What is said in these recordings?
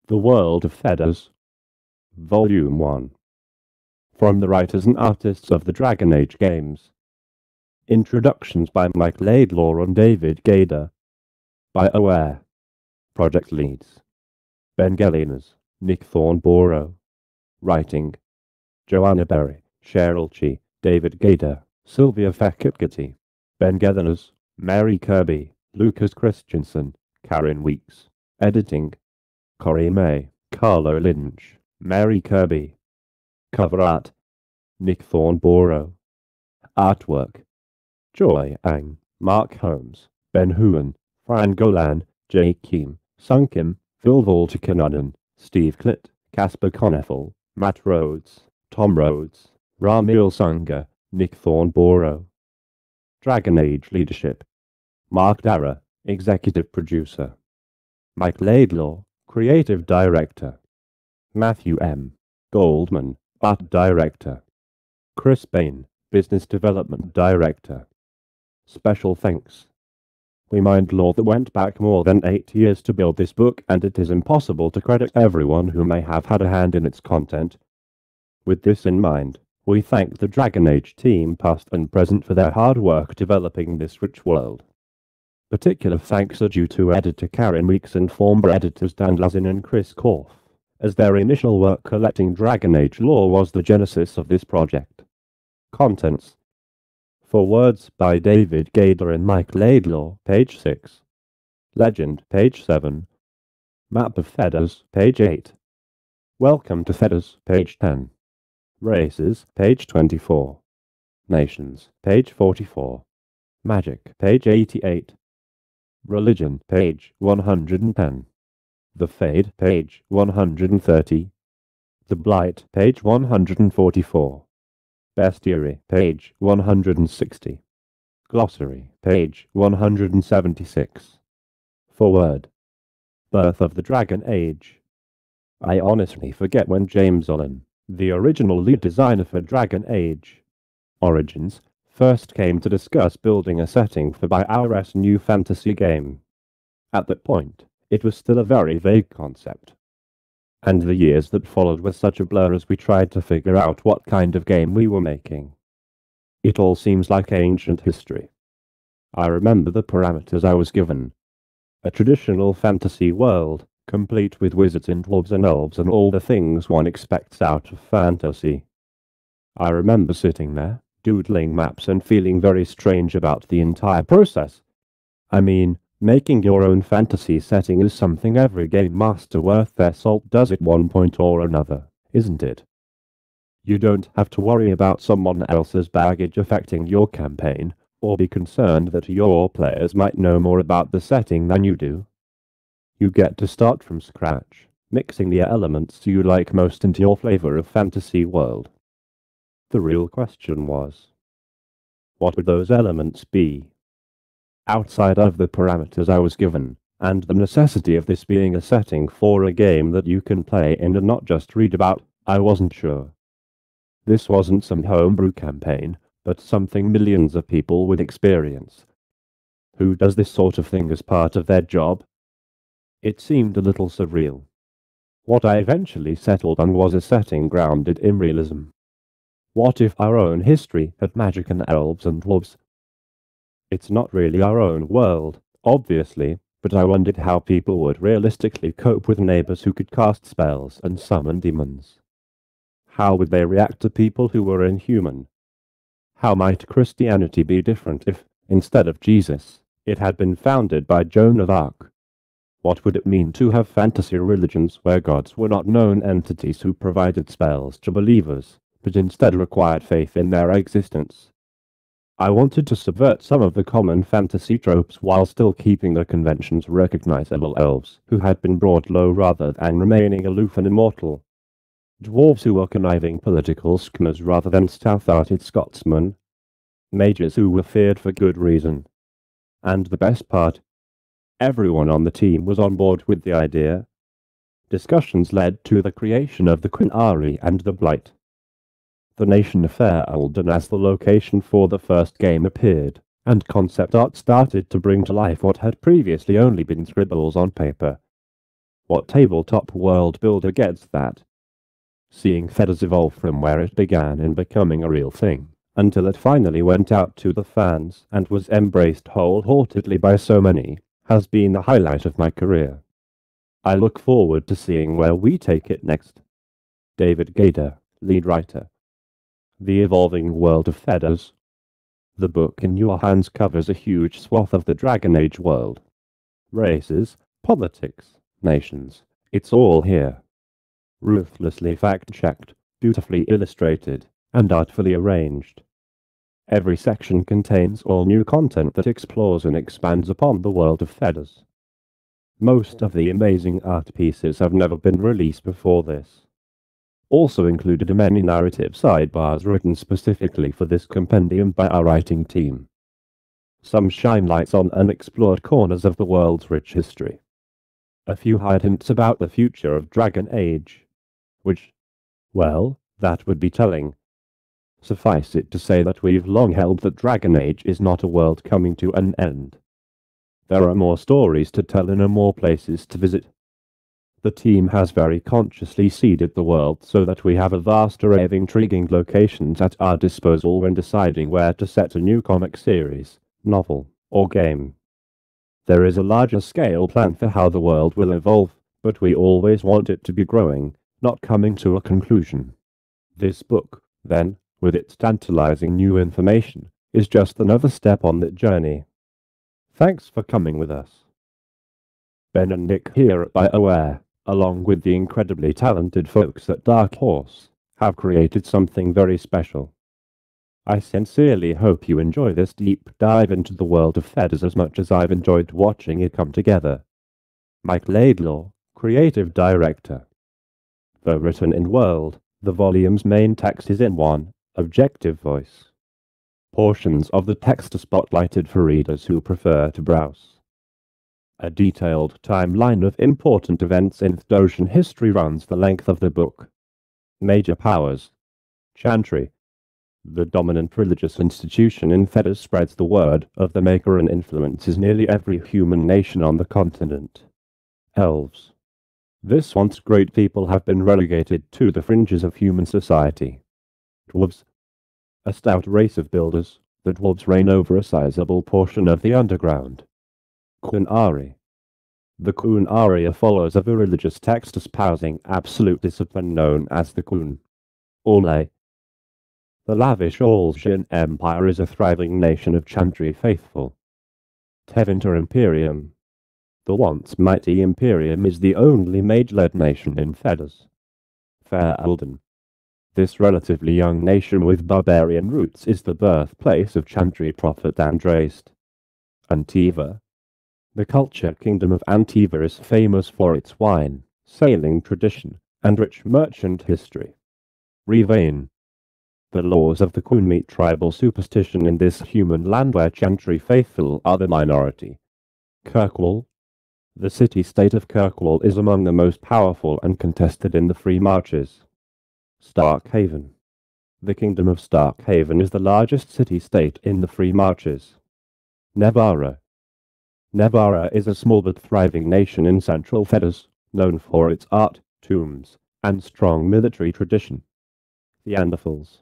The World of Thedas Volume 1. From the writers and artists of the Dragon Age games. Introductions by Mike Laidlaw and David Gaider. BIOWARE. Project leads: Ben Gelinas, Nick Thornborrow. Writing: Joanna Berry, Sheryl Chee, David Gaider, Ssylvia Feketekuty, Ben Gelinas, Mary Kirby, Lukas Kristjanson, Karin Weeks. Editing: Cori May, Carlo Lynch, Mary Kirby. Cover art: Nick Thornborrow. Artwork: Joanna, Marc Holmes, Ben Huen, Fran Gaulin, Keum, Sunkim, Ville-Valter Kinnunen, Steve Klit, Casper Conneffel, Matt Rhodes, Tom Rhodes, Ramil Sunga, Nick Thornborrow. Dragon Age Leadership: Marc Dara, Executive Producer. Mike Laidlaw, Creative Director. Matthew M. Goldman, Art Director. Chris Bain, Business Development Director. Special thanks. We mind law that went back more than 8 years to build this book, and it is impossible to credit everyone who may have had a hand in its content. With this in mind, we thank the Dragon Age team past and present for their hard work developing this rich world. Particular thanks are due to editor Karin Weeks and former editors Dan Lazin and Chris Korf, as their initial work collecting Dragon Age lore was the genesis of this project. Contents: For words by David Gaider and Mike Laidlaw, page 6. Legend, page 7. Map of Thedas, page 8. Welcome to Thedas, page 10. Races, page 24. Nations, page 44. Magic, page 88. Religion, page 110. The Fade, page 130. The Blight, page 144. Bestiary, page 160. Glossary, page 176. Foreword. Birth of the Dragon Age. I honestly forget when James Olin, the original lead designer for Dragon Age Origins, first came to discuss building a setting for BIOWARE's new fantasy game. At that point, it was still a very vague concept. And the years that followed were such a blur as we tried to figure out what kind of game we were making. It all seems like ancient history. I remember the parameters I was given. A traditional fantasy world, complete with wizards and dwarves and elves and all the things one expects out of fantasy. I remember sitting there, doodling maps and feeling very strange about the entire process. I mean, making your own fantasy setting is something every game master worth their salt does at one point or another, isn't it? You don't have to worry about someone else's baggage affecting your campaign, or be concerned that your players might know more about the setting than you do. You get to start from scratch, mixing the elements you like most into your flavor of fantasy world. The real question was, what would those elements be? Outside of the parameters I was given, and the necessity of this being a setting for a game that you can play in and not just read about, I wasn't sure. This wasn't some homebrew campaign, but something millions of people would experience. Who does this sort of thing as part of their job? It seemed a little surreal. What I eventually settled on was a setting grounded in realism. What if our own history had magic and elves and dwarves? It's not really our own world, obviously, but I wondered how people would realistically cope with neighbors who could cast spells and summon demons. How would they react to people who were inhuman? How might Christianity be different if, instead of Jesus, it had been founded by Joan of Arc? What would it mean to have fantasy religions where gods were not known entities who provided spells to believers, but instead required faith in their existence? I wanted to subvert some of the common fantasy tropes while still keeping the conventions recognizable: elves who had been brought low rather than remaining aloof and immortal, dwarves who were conniving political schemers rather than stout-hearted Scotsmen, mages who were feared for good reason. And the best part, everyone on the team was on board with the idea. Discussions led to the creation of the Quinari and the Blight. The nation of Fairalden as the location for the first game appeared, and concept art started to bring to life what had previously only been scribbles on paper. What tabletop world builder gets that? Seeing Thedas evolve from where it began in becoming a real thing, until it finally went out to the fans and was embraced wholeheartedly by so many, has been the highlight of my career. I look forward to seeing where we take it next. David Gaider, lead writer. The Evolving World of Thedas. The book in your hands covers a huge swath of the Dragon Age world. Races, politics, nations, it's all here. Ruthlessly fact-checked, beautifully illustrated, and artfully arranged. Every section contains all new content that explores and expands upon the world of Thedas. Most of the amazing art pieces have never been released before this. Also included are many narrative sidebars written specifically for this compendium by our writing team. Some shine lights on unexplored corners of the world's rich history. A few hide hints about the future of Dragon Age, which, well, that would be telling. Suffice it to say that we've long held that Dragon Age is not a world coming to an end. There are more stories to tell and more places to visit. The team has very consciously seeded the world so that we have a vast array of intriguing locations at our disposal when deciding where to set a new comic series, novel, or game. There is a larger scale plan for how the world will evolve, but we always want it to be growing, not coming to a conclusion. This book, then, with its tantalizing new information, is just another step on that journey. Thanks for coming with us. Ben and Nick here at BioWare, along with the incredibly talented folks at Dark Horse, have created something very special. I sincerely hope you enjoy this deep dive into the world of Thedas as much as I've enjoyed watching it come together. Mike Laidlaw, Creative Director. Though written in World, the volume's main text is in one, objective voice. Portions of the text are spotlighted for readers who prefer to browse. A detailed timeline of important events in Thedosian history runs the length of the book. Major powers. Chantry. The dominant religious institution in Thedas spreads the word of the Maker and influences nearly every human nation on the continent. Elves. This once great people have been relegated to the fringes of human society. Dwarves. A stout race of builders, the dwarves reign over a sizable portion of the underground. Qunari. The Qunari are followers of a religious text espousing absolute discipline known as the Qun. Olay. The lavish Olsian Empire is a thriving nation of Chantry faithful. Tevinter Imperium. The once mighty Imperium is the only mage-led nation in Thedas. Fair Elden. This relatively young nation with barbarian roots is the birthplace of Chantry prophet Andraste. Antiva. The culture kingdom of Antiva is famous for its wine, sailing tradition, and rich merchant history. Revain. The laws of the Qun meet tribal superstition in this human land where Chantry faithful are the minority. Kirkwall. The city-state of Kirkwall is among the most powerful and contested in the Free Marches. Starkhaven. The kingdom of Starkhaven is the largest city-state in the Free Marches. Nevarra. Nevarra is a small but thriving nation in central Thedas, known for its art, tombs, and strong military tradition. The Anderfels.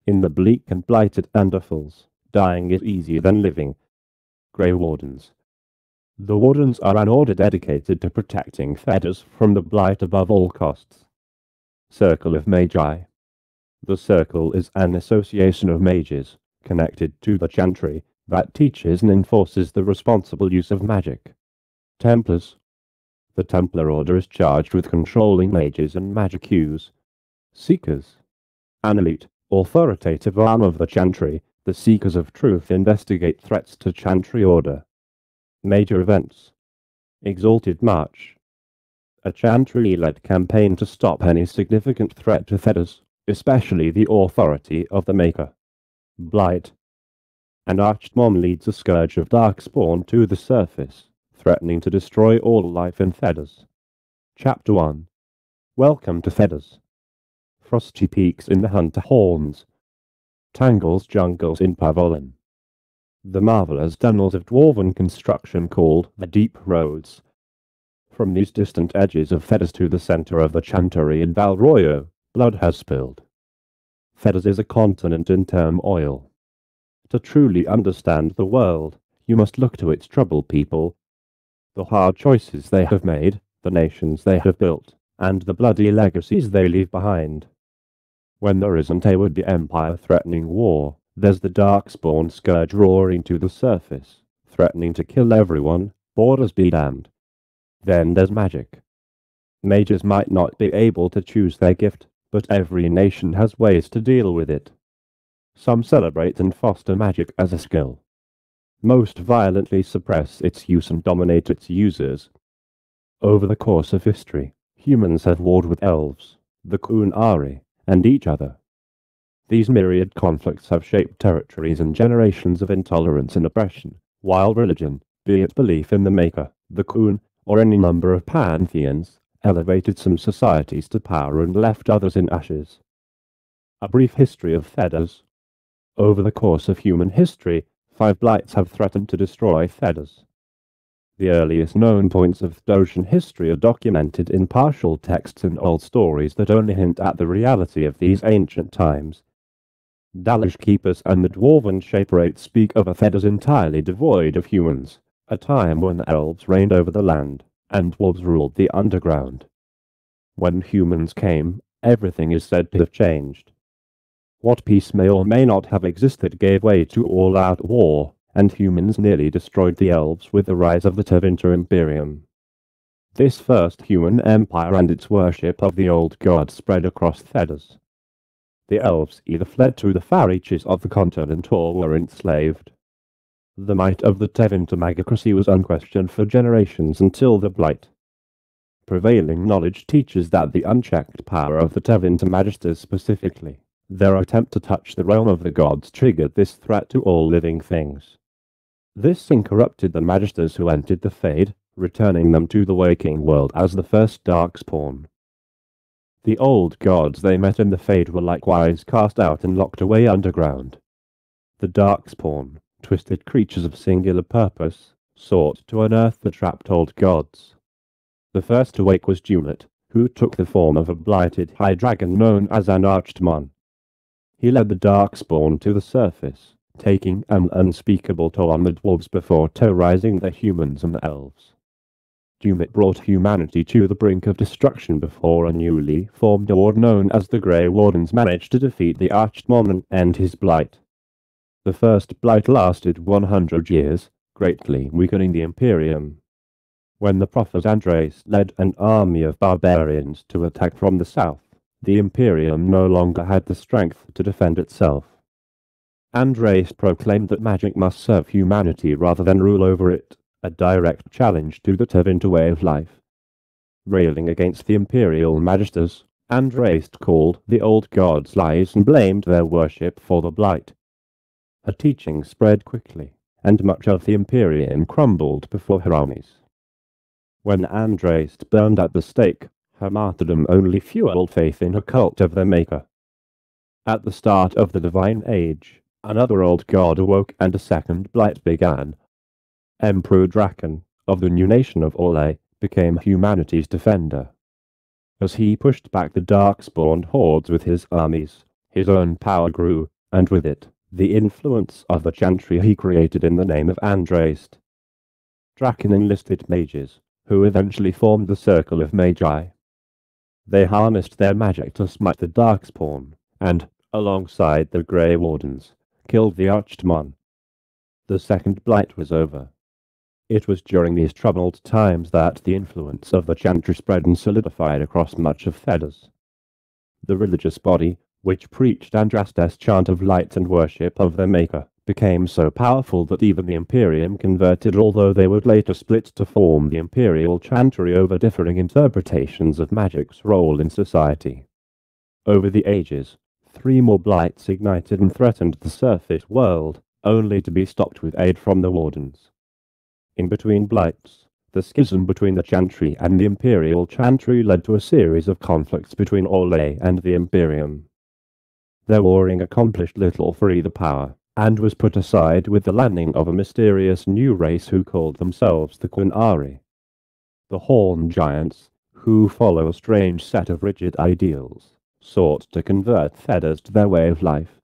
In the bleak and blighted Anderfels, dying is easier than living. Grey Wardens. The Wardens are an order dedicated to protecting Thedas from the blight above all costs. Circle of Magi. The Circle is an association of mages, connected to the Chantry, that teaches and enforces the responsible use of magic. Templars. The Templar Order is charged with controlling mages and magic use. Seekers. An elite, authoritative arm of the Chantry, the Seekers of Truth investigate threats to Chantry Order. Major events. Exalted March. A Chantry-led campaign to stop any significant threat to Thedas, especially the authority of the Maker. Blight. An Archmon leads a scourge of Darkspawn to the surface, threatening to destroy all life in Thedas. Chapter 1. Welcome to Thedas. Frosty peaks in the Hunter Horns. Tangles jungles in Pavolin. The marvelous tunnels of dwarven construction called the Deep Roads. From these distant edges of Thedas to the center of the Chantry in Valroyo, blood has spilled. Thedas is a continent in turmoil. To truly understand the world, you must look to its troubled people, the hard choices they have made, the nations they have built, and the bloody legacies they leave behind. When there isn't a would-be empire threatening war, there's the darkspawn scourge roaring to the surface, threatening to kill everyone, borders be damned. Then there's magic. Mages might not be able to choose their gift, but every nation has ways to deal with it. Some celebrate and foster magic as a skill. Most violently suppress its use and dominate its users. Over the course of history, humans have warred with elves, the Kunari, and each other. These myriad conflicts have shaped territories and generations of intolerance and oppression, while religion, be it belief in the Maker, the Kun, or any number of pantheons, elevated some societies to power and left others in ashes. A brief history of Thedas. Over the course of human history, 5 blights have threatened to destroy Thedas. The earliest known points of Thosian history are documented in partial texts and old stories that only hint at the reality of these ancient times. Dalish keepers and the dwarven shaperates speak of a Thedas entirely devoid of humans, a time when elves reigned over the land, and dwarves ruled the underground. When humans came, everything is said to have changed. What peace may or may not have existed gave way to all-out war, and humans nearly destroyed the elves with the rise of the Tevinter Imperium. This first human empire and its worship of the old god spread across Thedas. The elves either fled to the far reaches of the continent or were enslaved. The might of the Tevinter magocracy was unquestioned for generations until the Blight. Prevailing knowledge teaches that the unchecked power of the Tevinter magisters specifically, their attempt to touch the realm of the gods, triggered this threat to all living things. This incorrupted the magisters who entered the Fade, returning them to the waking world as the first darkspawn. The old gods they met in the Fade were likewise cast out and locked away underground. The darkspawn, twisted creatures of singular purpose, sought to unearth the trapped old gods. The first to wake was Julet, who took the form of a blighted high dragon known as an Archmon. He led the darkspawn to the surface, taking an unspeakable toll on the dwarves before terrorizing the humans and elves. Julet brought humanity to the brink of destruction before a newly formed horde known as the Grey Wardens managed to defeat the Archmon and end his blight. The first blight lasted 100 years, greatly weakening the Imperium. When the prophet Andres led an army of barbarians to attack from the south, the Imperium no longer had the strength to defend itself. Andres proclaimed that magic must serve humanity rather than rule over it, a direct challenge to the Tevinter way of life. Railing against the Imperial magisters, Andres called the old gods lies and blamed their worship for the blight. Her teaching spread quickly, and much of the Imperium crumbled before her armies. When Andres burned at the stake, her martyrdom only fueled faith in her cult of their Maker. At the start of the Divine Age, another old god awoke and a second blight began. Emperor Draken, of the new nation of Orlais, became humanity's defender. As he pushed back the dark-spawned hordes with his armies, his own power grew, and with it, the influence of the chantry he created in the name of Andres. Draken enlisted mages, who eventually formed the Circle of Magi. They harnessed their magic to smite the darkspawn, and, alongside the Grey Wardens, killed the Archmon. The second blight was over. It was during these troubled times that the influence of the chantry spread and solidified across much of Thedas. The religious body, which preached Andrastes' chant of light and worship of their Maker, became so powerful that even the Imperium converted, although they would later split to form the Imperial Chantry over differing interpretations of magic's role in society. Over the ages, 3 more blights ignited and threatened the surface world, only to be stopped with aid from the Wardens. In between blights, the schism between the Chantry and the Imperial Chantry led to a series of conflicts between Orlais and the Imperium. Their warring accomplished little for either power, and was put aside with the landing of a mysterious new race who called themselves the Kunari. The Horn Giants, who follow a strange set of rigid ideals, sought to convert Thedas to their way of life.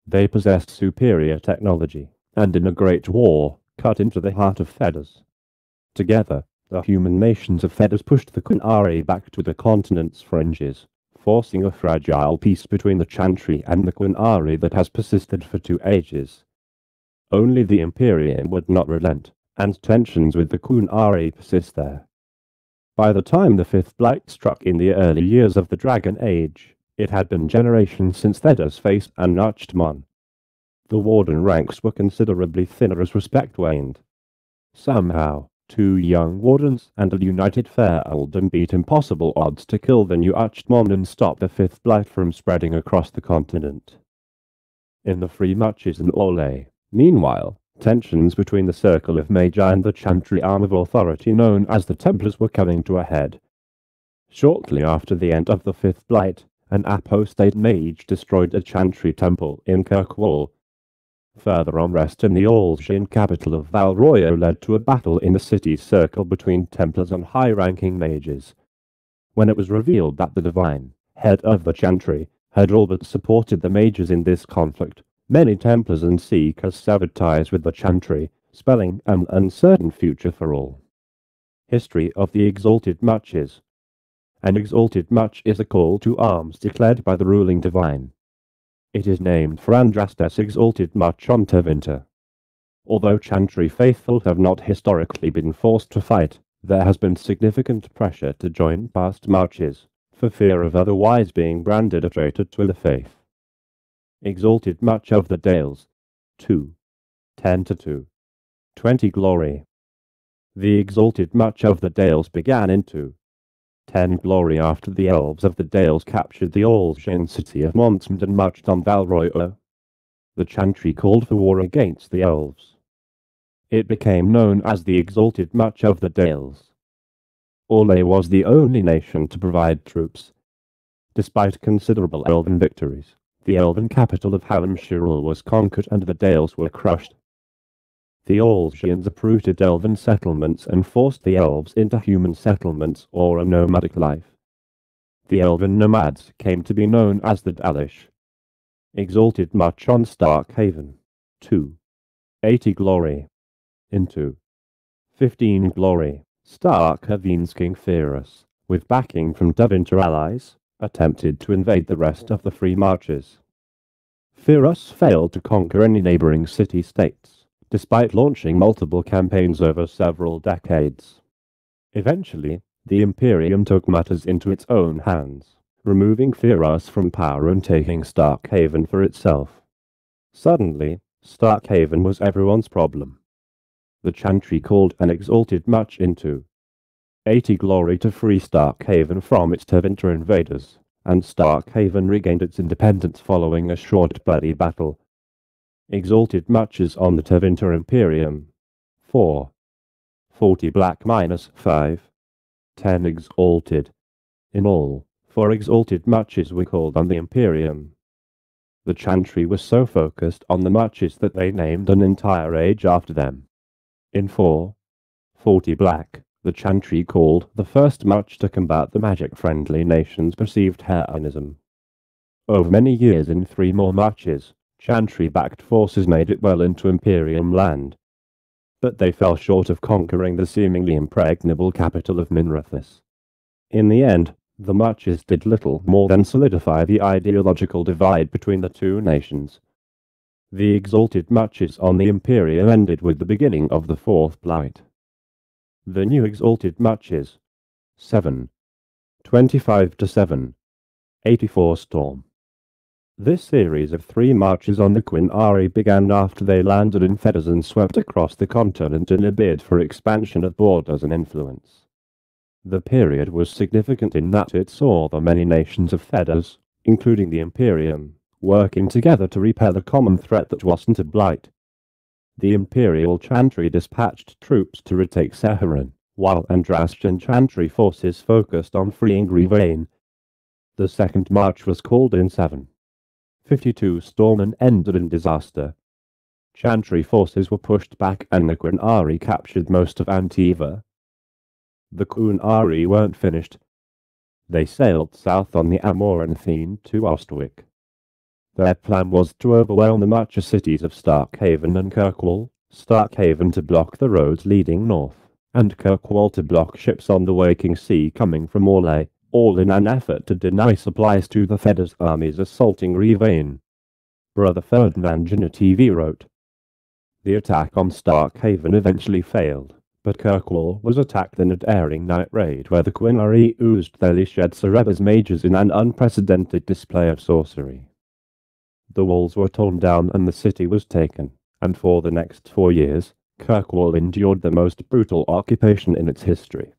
They possessed superior technology, and in a great war, cut into the heart of Thedas. Together, the human nations of Thedas pushed the Qunari back to the continent's fringes, forcing a fragile peace between the Chantry and the Qunari that has persisted for 2 ages. Only the Imperium would not relent, and tensions with the Qunari persist there. By the time the 5th Blight struck in the early years of the Dragon Age, it had been generations since Thedas faced an Archmon. The Warden ranks were considerably thinner as respect waned. Somehow, 2 young Wardens and a united Fair Eldon beat impossible odds to kill the new Archmon and stop the 5th Blight from spreading across the continent. In the Free Marches and Ole, meanwhile, tensions between the Circle of Magi and the Chantry arm of authority known as the Templars were coming to a head. Shortly after the end of the 5th Blight, an apostate mage destroyed a Chantry temple in Kirkwall. Further unrest in the Olgian capital of Valroyo led to a battle in the city's circle between Templars and high-ranking mages. When it was revealed that the divine head of the Chantry had all but supported the mages in this conflict, many Templars and Seekers severed ties with the Chantry, spelling an uncertain future for all. History of the Exalted Marches. An Exalted March is a call to arms declared by the ruling divine. It is named for Andrastes' Exalted March on Tevinter. Although Chantry faithful have not historically been forced to fight, there has been significant pressure to join past marches, for fear of otherwise being branded a traitor to the faith. Exalted March of the Dales. 2. 10-2. 20 Glory. The Exalted March of the Dales began in 10 Glory after the Elves of the Dales captured the Olgian city of Montsmond and marched on Valroyo. The Chantry called for war against the Elves. It became known as the Exalted March of the Dales. Ole was the only nation to provide troops. Despite considerable Elven victories, the Elven capital of Sheryl was conquered and the Dales were crushed. The Olgians uprooted Elven settlements and forced the Elves into human settlements or a nomadic life. The Elven nomads came to be known as the Dalish. Exalted March on Starkhaven. 2. 80 Glory. Into 15 Glory. Starkhaven's King Ferus, with backing from Tevinter allies, attempted to invade the rest of the Free Marches. Ferus failed to conquer any neighboring city-states, despite launching multiple campaigns over several decades. Eventually, the Imperium took matters into its own hands, removing Ferus from power and taking Starkhaven for itself. Suddenly, Starkhaven was everyone's problem. The Chantry called an Exalted March into 80 Glory to free Starkhaven from its Tevinter invaders, and Starkhaven regained its independence following a short bloody battle. Exalted Marches on the Tevinter Imperium. 4. 40 Black -5. 10 Exalted. In all, 4 Exalted Marches were called on the Imperium. The Chantry was so focused on the marches that they named an entire age after them. In 40 Black, the Chantry called the first march to combat the magic-friendly nation's perceived heroism. Over many years in 3 more marches, Chantry-backed forces made it well into Imperium land. But they fell short of conquering the seemingly impregnable capital of Minrathis. In the end, the marches did little more than solidify the ideological divide between the two nations. The Exalted Marches on the Imperium ended with the beginning of the 4th Blight. The new Exalted Marches. 7. 25-7. 84 Storm. This series of 3 marches on the Qunari began after they landed in Thedas and swept across the continent in a bid for expansion of borders and influence. The period was significant in that it saw the many nations of Thedas, including the Imperium, working together to repel a common threat that wasn't a blight. The Imperial Chantry dispatched troops to retake Seheran, while Andrastian Chantry forces focused on freeing Rivain. The second march was called in 7:52 Storm and ended in disaster. Chantry forces were pushed back and the Qunari captured most of Antiva. The Kunari weren't finished. They sailed south on the Amoranthine to Ostwick. Their plan was to overwhelm the Marcher cities of Starkhaven and Kirkwall, Starkhaven to block the roads leading north, and Kirkwall to block ships on the waking sea coming from Orlais, all in an effort to deny supplies to the Thedas armies assaulting Rivane. Brother Ferdinand in a TV wrote, "The attack on Starkhaven eventually failed, but Kirkwall was attacked in a daring night raid where the Quinari oozed their shed Cerebas mages in an unprecedented display of sorcery. The walls were torn down and the city was taken, and for the next 4 years, Kirkwall endured the most brutal occupation in its history.